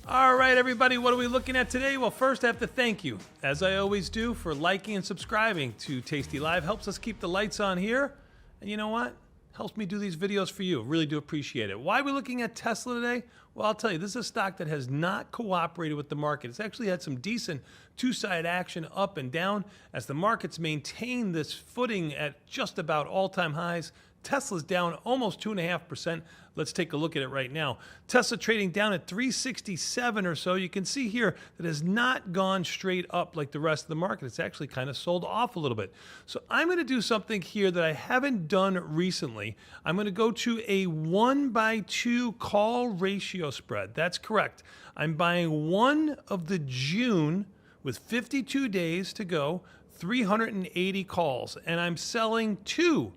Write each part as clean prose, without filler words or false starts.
All right, everybody, what are we looking at today? Well, first I have to thank you, as I always do, for liking and subscribing to tastylive. Helps us keep the lights on here. And you know what? Helps me do these videos for you. Really do appreciate it. Why are we looking at Tesla today? Well, I'll tell you, this is a stock that has not cooperated with the market. It's actually had some decent two-side action up and down as the markets maintain this footing at just about all-time highs. Tesla's down almost 2.5%. Let's take a look at it right now. Tesla trading down at 367 or so. You can see here that it has not gone straight up like the rest of the market. It's actually kind of sold off a little bit. So I'm going to do something here that I haven't done recently. I'm going to go to a 1/2 call ratio spread. That's correct. I'm buying one of the June with 52 days to go, 380 calls, and I'm selling two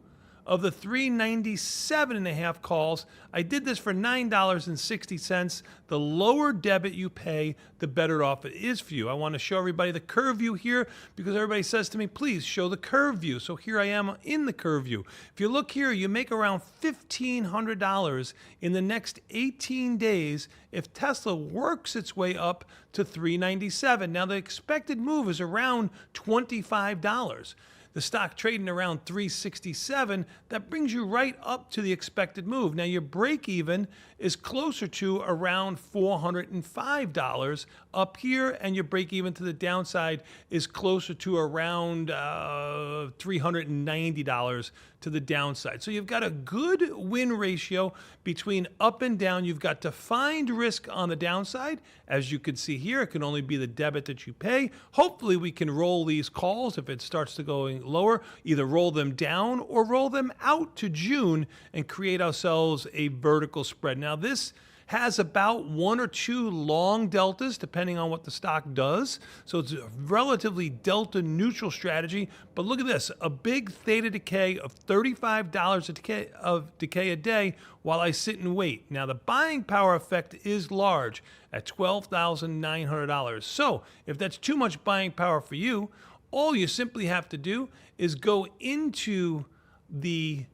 of the 397.5 calls. I did this for $9.60. The lower debit you pay, the better off it is for you. I want to show everybody the curve view here because everybody says to me, please show the curve view. So here I am in the curve view. If you look here, you make around $1,500 in the next 18 days if Tesla works its way up to 397. Now the expected move is around $25. The stock trading around 367, that brings you right up to the expected move. Now your break even is closer to around $405 up here, and your break even to the downside is closer to around $390 to the downside. So you've got a good win ratio between up and down. You've got defined risk on the downside. As you can see here, it can only be the debit that you pay. Hopefully we can roll these calls if it starts to going lower, either roll them down or roll them out to June and create ourselves a vertical spread. Now this has about one or two long deltas depending on what the stock does. So it's a relatively delta neutral strategy. But look at this, a big theta decay of $35 of decay a day while I sit and wait. Now the buying power effect is large at $12,900. So if that's too much buying power for you, all you simply have to do is go into the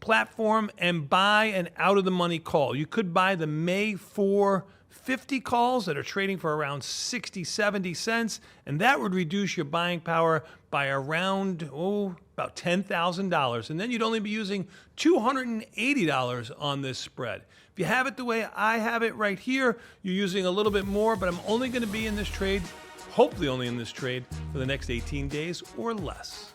platform and buy an out-of-the-money call. You could buy the May 450 calls that are trading for around 60, 70 cents, and that would reduce your buying power by around, about $10,000. And then you'd only be using $280 on this spread. If you have it the way I have it right here, you're using a little bit more, but I'm only going to be in this trade, hopefully only in this trade, for the next 18 days or less.